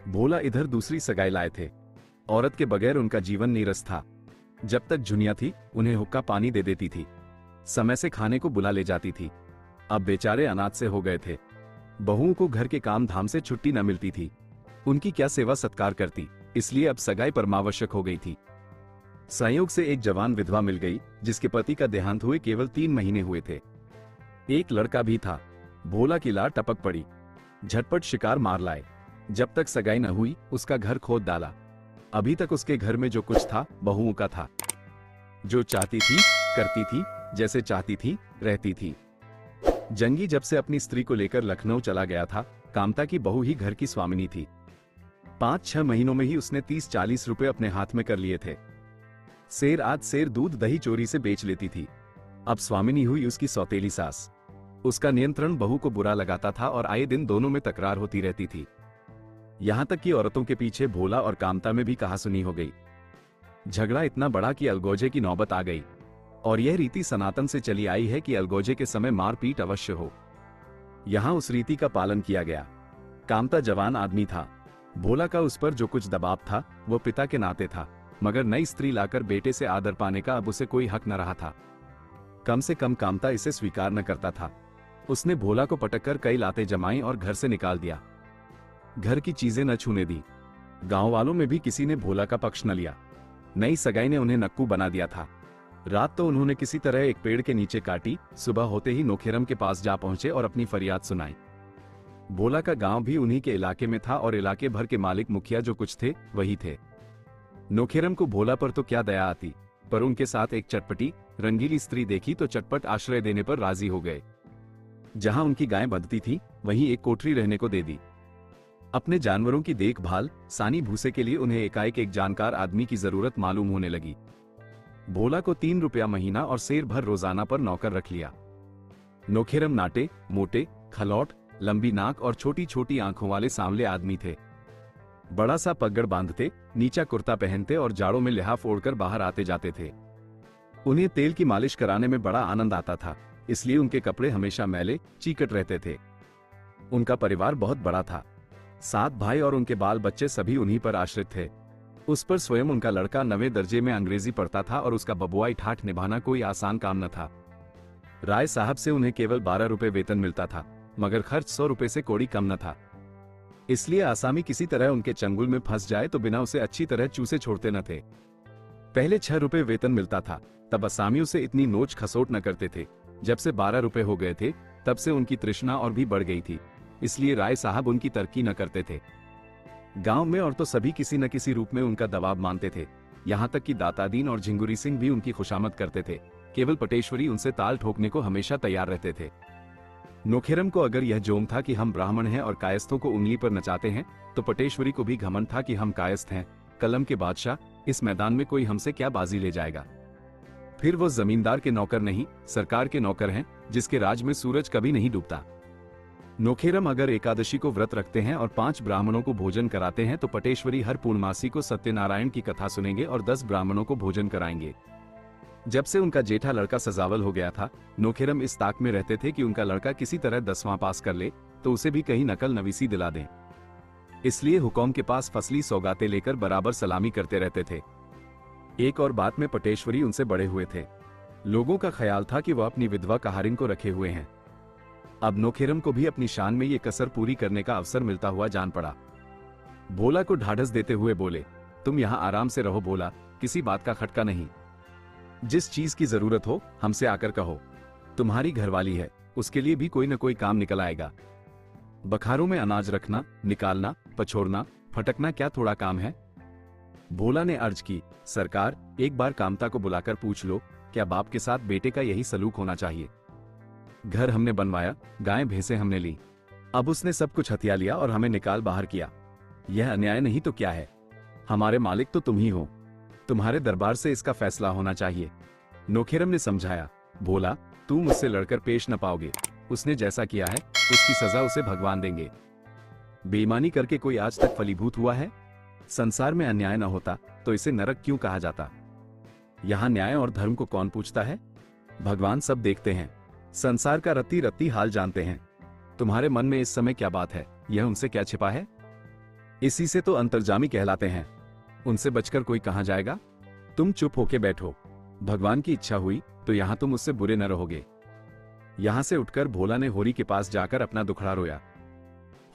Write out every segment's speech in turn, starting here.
भोला इधर दूसरी सगाई लाए थे। औरत के बगैर उनका जीवन नीरस था। जब तक झुनिया थी उन्हें हुक्का पानी दे देती थी, समय से खाने को बुला ले जाती थी। अब बेचारे अनाथ से हो गए थे। बहुओं को घर के काम धाम से छुट्टी न मिलती थी। उनकी क्या सेवा सत्कार करती, इसलिए अब सगाई परमावश्यक हो गई थी। संयोग से एक जवान विधवा मिल गई जिसके पति का देहांत हुए केवल 3 महीने हुए थे। एक लड़का भी था। भोला की लार टपक पड़ी, झटपट शिकार मार लाए। जब तक सगाई न हुई उसका घर खोद डाला। अभी तक उसके घर में जो कुछ था बहुओं का था। जो चाहती थी करती थी, जैसे चाहती थी रहती थी। जंगी जब से अपनी स्त्री को लेकर लखनऊ चला गया था, कामता की बहू ही घर की स्वामिनी थी। 5-6 महीनों में ही उसने 30-40 रुपए अपने हाथ में कर लिए थे। सेर आध सेर दूध दही चोरी से बेच लेती थी। अब स्वामिनी हुई उसकी सौतेली सास। उसका नियंत्रण बहू को बुरा लगाता था और आए दिन दोनों में तकरार होती रहती थी। यहां तक कि औरतों के पीछे भोला और कामता में भी कहासुनी हो गई। झगड़ा इतना बड़ा कि अलगोजे की नौबत आ गई। और यह रीति सनातन से चली आई है कि अलगोजे के समय मारपीट अवश्य हो। यहां उस रीति का पालन किया गया। कामता जवान आदमी था। भोला का उस पर जो कुछ दबाव था वो पिता के नाते था, मगर नई स्त्री लाकर बेटे से आदर पाने का अब उसे कोई हक न रहा था। कम से कम कामता इसे स्वीकार न करता था। उसने भोला को पटककर कई लातें जमाई और घर से निकाल दिया। घर की चीजें न छूने दी। गांव वालों में भी किसी ने भोला का पक्ष न लिया। नई सगाई ने उन्हें नक्कू बना दिया था। रात तो उन्होंने किसी तरह एक पेड़ के नीचे काटी। सुबह होते ही नोखेरम के पास जा पहुंचे और अपनी फरियाद सुनाई। भोला का गांव भी उन्हीं के इलाके में था और इलाके भर के मालिक मुखिया जो कुछ थे वही थे। नोखेरम को भोला पर तो क्या दया आती, पर उनके साथ एक चटपटी रंगीली स्त्री देखी तो चटपट आश्रय देने पर राजी हो गए। जहां उनकी गायें बंधती थी वहीं एक कोठरी रहने को दे दी। अपने जानवरों की देखभाल सानी भूसे के लिए उन्हें एकाएक एक जानकार आदमी की जरूरत मालूम होने लगी। भोला को 3 रुपया महीना और सेर भर रोजाना पर नौकर रख लिया। नोखेरम नाटे मोटे खलौट लंबी नाक और छोटी छोटी आंखों वाले सांवले आदमी थे। बड़ा सा पगड़ बांधते, नीचा कुर्ता पहनते और जाड़ों में लिहाफ ओढ़कर बाहर आते जाते थे। उन्हें तेल की मालिश कराने में बड़ा आनंद आता था, इसलिए उनके कपड़े हमेशा मैले चीकट रहते थे। उनका परिवार बहुत बड़ा था। 7 भाई और उनके बाल बच्चे सभी उन्हीं पर आश्रित थे। उस पर स्वयं उनका लड़का 9वें दर्जे में अंग्रेजी पढ़ता था और उसका बबुआई ठाठ निभाना कोई आसान काम न था। राय साहब से उन्हें केवल 12 रुपए वेतन मिलता था, मगर खर्च 100 रुपए से कोड़ी कम न था। इसलिए आसामी किसी तरह उनके चंगुल में फंस जाए तो बिना उसे अच्छी तरह चूसे छोड़ते न थे। पहले 6 रुपए वेतन मिलता था, तब आसामी उसे इतनी नोच खसोट न करते थे। जब से 12 रुपए हो गए थे तब से उनकी तृष्णा और भी बढ़ गई थी, इसलिए राय साहब उनकी तरक्की न करते थे। गांव में और तो सभी किसी न किसी रूप में उनका दबाव मानते थे। यहां तक कि दातादीन और झिंगुरी सिंह भी उनकी खुशामद करते थे। केवल पटेश्वरी उनसे ताल ठोकने को हमेशा तैयार रहते थे। नोखेरम को अगर यह जोम था कि हम ब्राह्मण हैं और कायस्थों को उंगली पर नचाते हैं, तो पटेश्वरी को भी घमंड था कि हम कायस्थ हैं, कलम के बादशाह, इस मैदान में कोई हमसे क्या बाजी ले जाएगा। फिर वो जमींदार के नौकर नहीं, सरकार के नौकर हैं, जिसके राज में सूरज कभी नहीं डूबता। नोखेरम अगर एकादशी को व्रत रखते हैं और 5 ब्राह्मणों को भोजन कराते हैं तो पटेश्वरी हर पूर्णमासी को सत्यनारायण की कथा सुनेंगे और 10 ब्राह्मणों को भोजन कराएंगे। जब से उनका जेठा लड़का सजावल हो गया था, नोखेरम इस ताक में रहते थे कि उनका लड़का किसी तरह 10वां पास कर ले तो उसे भी कहीं नकल नवीसी दिला दें। इसलिए हुकौम के पास फसली सौगातें लेकर बराबर सलामी करते रहते थे। एक और बात में पटेश्वरी उनसे बड़े हुए थे। लोगों का ख्याल था कि वह अपनी विधवा कहारिन को रखे हुए हैं। अब नोखेरम को भी अपनी शान में ये कसर पूरी करने का अवसर मिलता हुआ जान पड़ा। भोला को ढाढ़स देते हुए बोले, तुम यहाँ आराम से रहो भोला, किसी बात का खटका नहीं। जिस चीज की जरूरत हो हमसे आकर कहो। तुम्हारी घरवाली है, उसके लिए भी कोई न कोई काम निकल आएगा। बखारों में अनाज रखना, निकालना, पछोड़ना, फटकना क्या थोड़ा काम है। भोला ने अर्ज की, सरकार, एक बार कामता को बुलाकर पूछ लो, क्या बाप के साथ बेटे का यही सलूक होना चाहिए। घर हमने बनवाया, गायें भैंसें हमने ली, अब उसने सब कुछ हथिया लिया और हमें निकाल बाहर किया। यह अन्याय नहीं तो क्या है। हमारे मालिक तो तुम ही हो, तुम्हारे दरबार से इसका फैसला होना चाहिए। नोखेरम ने समझाया, भोला, तू मुझसे लड़कर पेश न पाओगे। उसने जैसा किया है उसकी सजा उसे भगवान देंगे। बेईमानी करके कोई आज तक फलीभूत हुआ है। संसार में अन्याय न होता तो इसे नरक क्यों कहा जाता। यहाँ न्याय और धर्म को कौन पूछता है। भगवान सब देखते हैं, संसार का रत्ती रत्ती हाल जानते हैं। तुम्हारे मन में इस समय क्या बात है, यह उनसे क्या छिपा है। इसी से तो अंतर्जामी कहलाते हैं। उनसे बचकर कोई कहां जाएगा। तुम चुप होके बैठो। भगवान की इच्छा हुई तो यहां तुम उससे बुरे न रहोगे। यहां से उठकर भोला ने होरी के पास जाकर अपना दुखड़ा रोया।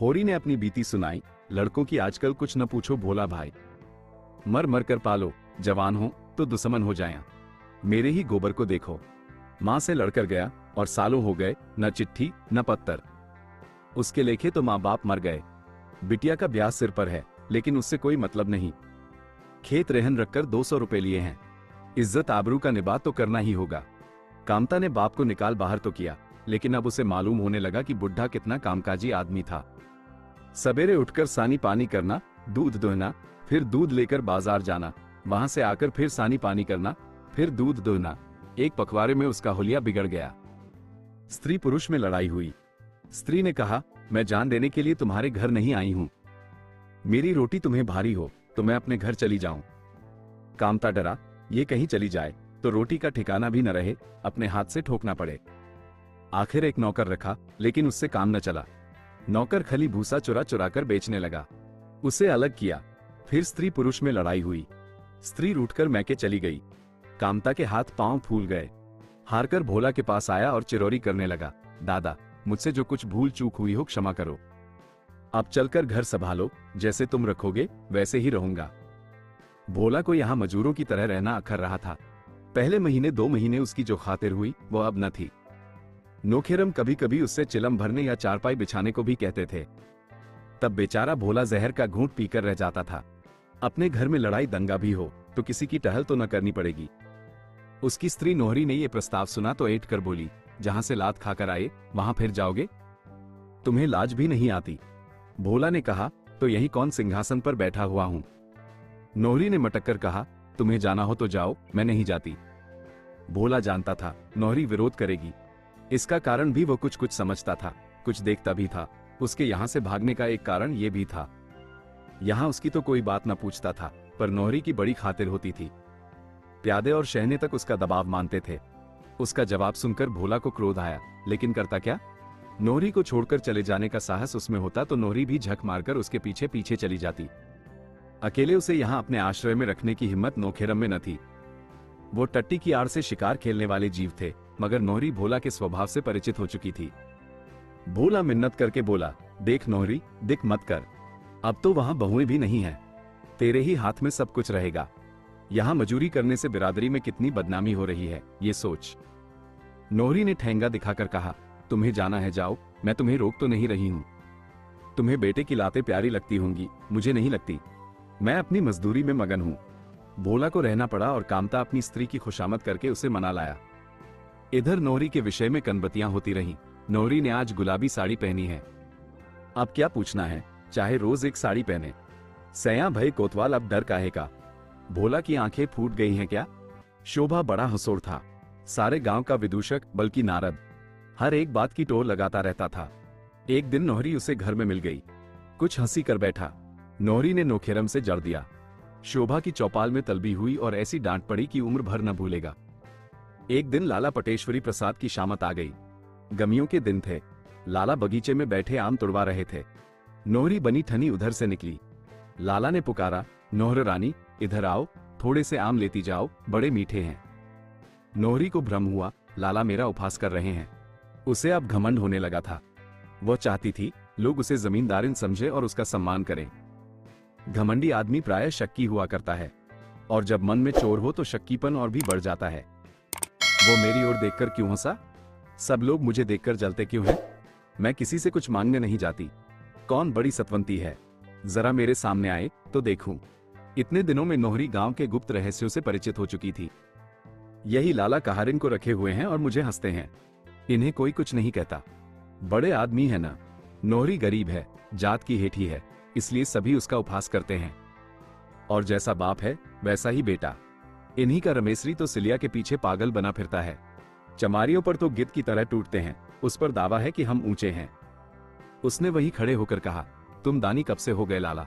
होरी ने अपनी बीती सुनाई। लड़कों की आजकल कुछ न पूछो भोला भाई, मर मर कर पालो, जवान हो तो दुश्मन हो जाए। मेरे ही गोबर को देखो, मां से लड़कर गया और सालों हो गए, न चिट्ठी न पत्तर। उसके लेखे तो मां बाप मर गए। बिटिया का ब्याह सिर पर है, लेकिन उससे कोई मतलब नहीं। खेत रहन रखकर 200 रुपए लिए हैं। इज्जत आबरू का निबाह तो करना ही होगा। कामता ने बाप को निकाल बाहर तो किया, लेकिन अब उसे मालूम होने लगा कि बुढ़ा कितना कामकाजी आदमी था। सवेरे उठकर सानी पानी करना, दूध दोहना, फिर दूध लेकर बाजार जाना, वहां से आकर फिर सानी पानी करना, फिर दूध दोहना। एक पखवाड़े में उसका हुलिया बिगड़ गया। स्त्री पुरुष में लड़ाई हुई। स्त्री ने कहा, मैं जान देने के लिए तुम्हारे घर नहीं आई हूं। मेरी रोटी तुम्हें भारी हो तो मैं अपने घर चली जाऊं। कामता डरा, ये कहीं चली जाए तो रोटी का ठिकाना भी न रहे, अपने हाथ से ठोकना पड़े। आखिर एक नौकर रखा, लेकिन उससे काम न चला। नौकर खली भूसा चुरा चुरा कर बेचने लगा। उसे अलग किया। फिर स्त्री पुरुष में लड़ाई हुई। स्त्री रूठकर मैके चली गई। कामता के हाथ पांव फूल गए। हारकर भोला के पास आया और चिरौरी करने लगा, दादा मुझसे जो कुछ भूल चूक हुई हो क्षमा करो। अब चलकर घर संभालो, जैसे तुम रखोगे वैसे ही रहूंगा। भोला को यहां मजूरों की तरह रहना अखर रहा था। पहले महीने 2 महीने उसकी जो खातिर हुई वो अब न थी। नोखेरम कभी कभी उससे चिलम भरने या चारपाई बिछाने को भी कहते थे। तब बेचारा भोला जहर का घूंट पीकर रह जाता था। अपने घर में लड़ाई दंगा भी हो तो किसी की टहल तो न करनी पड़ेगी। उसकी स्त्री नोहरी ने यह प्रस्ताव सुना तो ऐठ कर बोली, जहां से लात खाकर आए वहां फिर जाओगे? तुम्हें लाज भी नहीं आती। भोला ने कहा, तो यही कौन सिंहासन पर बैठा हुआ हूं। नोहरी ने मटक कर कहा, तुम्हें जाना हो तो जाओ, मैं नहीं जाती। भोला जानता था नोहरी विरोध करेगी। इसका कारण भी वो कुछ कुछ समझता था, कुछ देखता भी था। उसके यहां से भागने का एक कारण यह भी था। यहां उसकी तो कोई बात न पूछता था, पर नोहरी की बड़ी खातिर होती थी। प्यादे और शहने तक उसका दबाव मानते थे। उसका जवाब सुनकर भोला को क्रोध आया, लेकिन करता क्या। नोहरी को छोड़कर चले जाने का साहस उसमें होता तो नोहरी भी झक मारकर उसके पीछे पीछे चली जाती। अकेले उसे यहां अपने आश्रय में रखने की हिम्मत नोखेरम में न थी। वो टट्टी की आड़ से शिकार खेलने वाले जीव थे, मगर नोहरी भोला के स्वभाव से परिचित हो चुकी थी। भोला मिन्नत करके बोला, देख नोहरी, दिक मत कर। अब तो वहां बहुएं भी नहीं है, तेरे ही हाथ में सब कुछ रहेगा। यहां मजूरी करने से बिरादरी में कितनी बदनामी हो रही है, ये सोच। नोहरी ने ठेंगा दिखाकर कहा, तुम्हें जाना है जाओ, मैं तुम्हें रोक तो नहीं रही हूं। तुम्हें बेटे की लातें प्यारी लगती होंगी, मुझे नहीं लगती। मैं अपनी मजदूरी में मगन हूं। भोला को रहना पड़ा और कामता अपनी स्त्री की खुशामद करके उसे मना लाया। इधर नोहरी के विषय में कनबतियां होती रहीं। नोहरी ने आज गुलाबी साड़ी पहनी है। अब क्या पूछना है, चाहे रोज एक साड़ी पहने। सया भय कोतवाल, अब डर काहे का। भोला की आंखें फूट गई हैं क्या। शोभा बड़ा हंसोड़ था, सारे गांव का विदूषक, बल्कि नारद। हर एक बात की टोर लगाता रहता था। एक दिन नोहरी उसे घर में मिल गई। कुछ हंसी कर बैठा। नोहरी ने नोखेरम से जड़ दिया। शोभा की चौपाल में तलबी हुई और ऐसी डांट पड़ी कि उम्र भर न भूलेगा। एक दिन लाला पटेश्वरी प्रसाद की शामत आ गई। गमियों के दिन थे। लाला बगीचे में बैठे आम तुड़वा रहे थे। नोहरी बनी ठनी उधर से निकली। लाला ने पुकारा, नोहर रानी इधर आओ, थोड़े से आम लेती जाओ, बड़े मीठे हैं। नोहरी को भ्रम हुआ, लाला मेरा उपहास कर रहे हैं। उसे अब घमंड होने लगा था। वह चाहती थी लोग उसे जमींदारिन समझे और उसका सम्मान करें। घमंडी आदमी प्रायः शक्की हुआ करता है, और जब मन में चोर हो तो शक्कीपन और भी बढ़ जाता है। वो मेरी ओर देखकर क्यों हंसा? सब लोग मुझे देखकर जलते क्यों हैं? मैं किसी से कुछ मांगने नहीं जाती। कौन बड़ी सतवंती है, जरा मेरे सामने आए तो देखूं। इतने दिनों में नोहरी गांव के गुप्त रहस्यों से परिचित हो चुकी थी। यही लाला कहारिन को रखे हुए हैं और मुझे हंसते हैं। इन्हें कोई कुछ नहीं कहता। बड़े आदमी है ना। नोहरी गरीब है, जात की हेठी है, इसलिए सभी उसका उपहास करते हैं। और जैसा बाप है वैसा ही बेटा। इन्हीं का रमेसरी तो सिलिया के पीछे पागल बना फिरता है। चमारियों पर तो गिद्ध की तरह टूटते हैं। उस पर दावा है कि हम ऊंचे हैं। उसने वही खड़े होकर कहा, तुम दानी कब से हो गए लाला?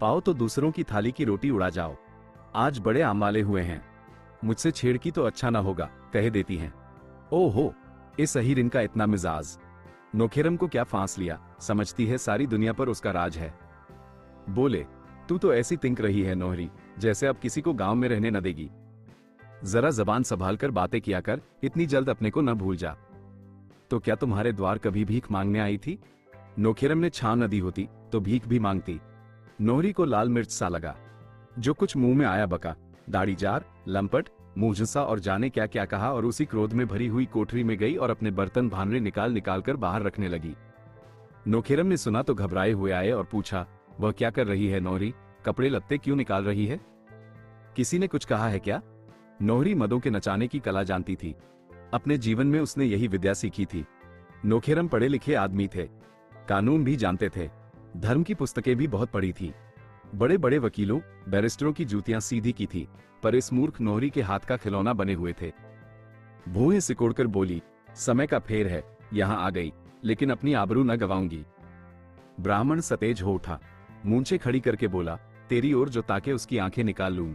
पाओ तो दूसरों की थाली की रोटी उड़ा जाओ। आज बड़े आम वाले हुए हैं। मुझसे छेड़की तो अच्छा ना होगा, कह देती हैं। ओहो, इस अहीर इनका इतना मिजाज। नोखेरम को क्या फांस लिया, समझती है सारी दुनिया पर उसका राज है। बोले, तू तो ऐसी तिंक रही है नोहरी, जैसे अब किसी को गांव में रहने न देगी। जरा जबान संभाल कर बातें किया कर, इतनी जल्द अपने को न भूल जा। तो क्या तुम्हारे द्वार कभी भीख मांगने आई थी? नोखेरम ने छाव न दी होती तो भीख भी मांगती। नोहरी को लाल मिर्च सा लगा। जो कुछ मुंह में आया बका, दाढ़ी जार, लंपट, मुंहझुसा और जाने क्या क्या कहा, और उसी क्रोध में भरी हुई कोठरी में गई और अपने बर्तन भांडे निकाल निकाल कर बाहर रखने लगी। नोखेरम ने सुना तो घबराए हुए आए और पूछा, वह क्या कर रही है नोहरी? कपड़े लत्ते क्यों निकाल रही है? किसी ने कुछ कहा है क्या? नोहरी मदों के नचाने की कला जानती थी। अपने जीवन में उसने यही विद्या सीखी थी। नोखेरम पढ़े लिखे आदमी थे, कानून भी जानते थे, धर्म की पुस्तकें भी बहुत पढ़ी थी। बड़े बड़े वकीलों, बैरिस्टरों की जूतियां सीधी की थी, पर इस मूर्ख नोहरी के हाथ का खिलौना बने हुए थे। भुएं सिकोड़कर बोली, समय का फेर है, यहां आ गई, लेकिन अपनी आबरू न गवाऊंगी। ब्राह्मण सतेज हो उठा, मूंछें खड़ी करके बोला, तेरी ओर जो ताके उसकी आंखें निकाल लूं।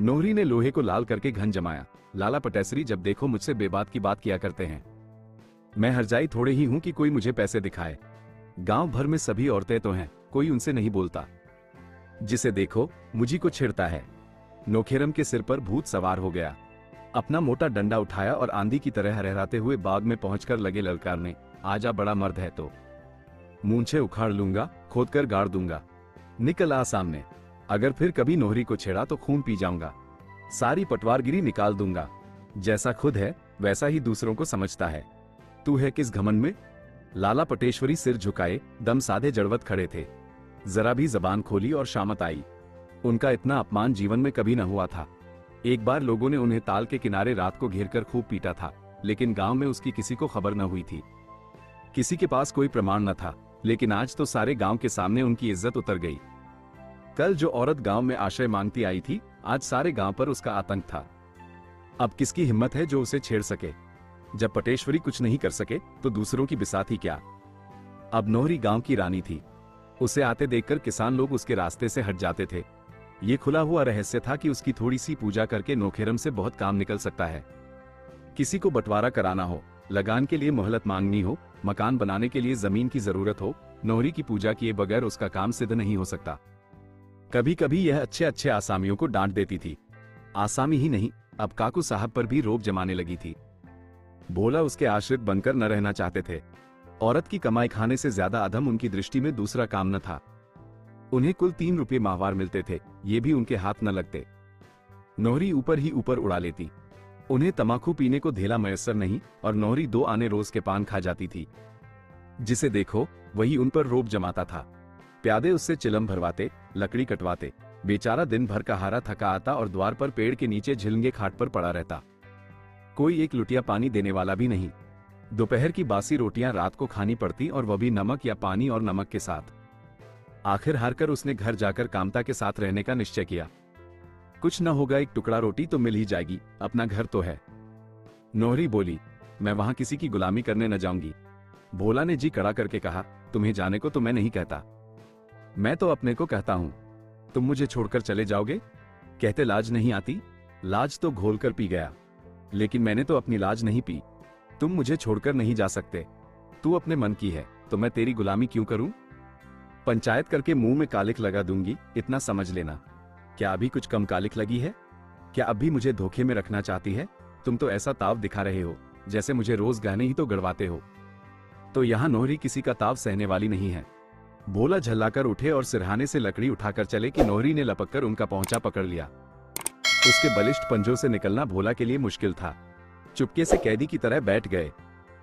नोहरी ने लोहे को लाल करके घन जमाया, लाला पटेसरी जब देखो मुझसे बेबात की बात किया करते हैं। मैं हरजाई थोड़े ही हूं कि कोई मुझे पैसे दिखाए। गांव भर में सभी औरतें तो हैं, कोई उनसे नहीं बोलता। जिसे देखो मुझी को छिड़ता है। नोखेरम के सिर पर भूत सवार हो गया। अपना मोटा डंडा उठाया और आंधी की तरह हरहराते हुए बाग में पहुंचकर लगे ललकारने, आजा बड़ा मर्द है तो। मूंछें उखाड़ लूंगा, खोदकर गाड़ दूंगा, निकल आ सामने। अगर फिर कभी नोहरी को छेड़ा तो खून पी जाऊंगा, सारी पटवारगिरी निकाल दूंगा। जैसा खुद है वैसा ही दूसरों को समझता है। तू है किस घमंड में? लाला पटेश्वरी सिर झुकाए, दम साधे जड़वत खड़े थे। जरा भी जबान खोली और शामत आई। उनका इतना अपमान जीवन में कभी न हुआ था। एक बार लोगों ने उन्हें ताल के किनारे रात को घेरकर खूब पीटा था, लेकिन गांव में उसकी किसी को खबर न हुई थी। किसी के पास कोई प्रमाण न था, लेकिन आज तो सारे गांव के सामने उनकी इज्जत उतर गई। कल जो औरत गांव में आश्रय मांगती आई थी, आज सारे गांव पर उसका आतंक था। अब किसकी हिम्मत है जो उसे छेड़ सके? जब पटेश्वरी कुछ नहीं कर सके तो दूसरों की बिसात ही क्या। अब नोहरी गांव की रानी थी। उसे आते देखकर किसान लोग उसके रास्ते से हट जाते थे। ये खुला हुआ रहस्य था कि उसकी थोड़ी सी पूजा करके नोखेरम से बहुत काम निकल सकता है। किसी को बंटवारा कराना हो, लगान के लिए मोहलत मांगनी हो, मकान बनाने के लिए जमीन की जरूरत हो, नोहरी की पूजा किए बगैर उसका काम सिद्ध नहीं हो सकता। कभी कभी यह अच्छे अच्छे आसामियों को डांट देती थी। आसामी ही नहीं, अब काकू साहब पर भी रोब जमाने लगी थी। भोला उसके आश्रित बनकर न रहना चाहते थे। औरत की कमाई खाने से ज्यादा अधम उनकी दृष्टि में दूसरा काम न था। उन्हें कुल 3 रुपये माहवार मिलते थे, ये भी उनके हाथ न लगते। नोहरी ऊपर ही ऊपर उड़ा लेती। उन्हें तमाकू पीने को धेला मयस्सर नहीं, और नोहरी 2 आने रोज के पान खा जाती थी। जिसे देखो वही उन पर रोब जमाता था। प्यादे उससे चिलम भरवाते, लकड़ी कटवाते। बेचारा दिन भर का हारा थका आता और द्वार पर पेड़ के नीचे झिलंगे खाट पर पड़ा रहता। कोई एक लुटिया पानी देने वाला भी नहीं। दोपहर की बासी रोटियां रात को खानी पड़ती, और वह भी नमक या पानी और नमक के साथ। आखिर हारकर उसने घर जाकर कामता के साथ रहने का निश्चय किया। कुछ न होगा, एक टुकड़ा रोटी तो मिल ही जाएगी, अपना घर तो है। नोहरी बोली, मैं वहां किसी की गुलामी करने न जाऊंगी। भोला ने जी कड़ा करके कहा, तुम्हें जाने को तो मैं नहीं कहता, मैं तो अपने को कहता हूं। तुम मुझे छोड़कर चले जाओगे? कहते लाज नहीं आती? लाज तो घोल कर पी गया, लेकिन मैंने तो अपनी लाज नहीं पी। तुम मुझे छोड़कर नहीं जा सकते। तू अपने मन की है तो मैं तेरी गुलामी क्यों करूं? पंचायत करके मुंह में कालिख लगा दूंगी, इतना समझ लेना। क्या अभी कुछ कम कालिख लगी है? क्या अब भी मुझे धोखे में रखना चाहती है? तुम तो ऐसा ताव दिखा रहे हो जैसे मुझे रोज गहने ही तो गड़वाते हो। तो यहाँ नोहरी किसी का ताव सहने वाली नहीं है। भोला झल्लाकर उठे और सिरहाने से लकड़ी उठाकर चले कि नोहरी ने लपककर उनका पहुंचा पकड़ लिया। उसके बलिष्ठ पंजों से निकलना भोला के लिए मुश्किल था। चुपके से कैदी की तरह बैठ गए।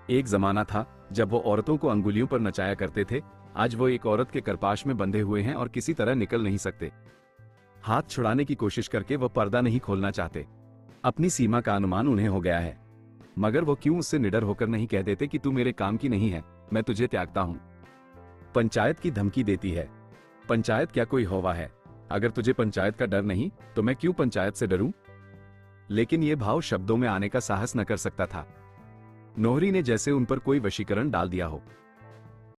एक जमाना था जब वो औरतों को अंगुलियों पर नचाया करते थे। आज वो एक औरत के करपाश में बंधे हुए हैं और किसी तरह निकल नहीं सकते। हाथ छुड़ाने की कोशिश करके वो पर्दा नहीं खोलना चाहते। अपनी सीमा का अनुमान उन्हें हो गया है, मगर वो क्यों उससे निडर होकर नहीं कह देते कि तू मेरे काम की नहीं है, मैं तुझे त्यागता हूं। पंचायत की धमकी देती है। पंचायत क्या कोई हवा है? अगर तुझे पंचायत का डर नहीं तो मैं क्यों पंचायत से डरूं? लेकिन ये भाव शब्दों में आने का साहस न कर सकता था। नोहरी ने जैसे उन पर कोई वशीकरण डाल दिया हो।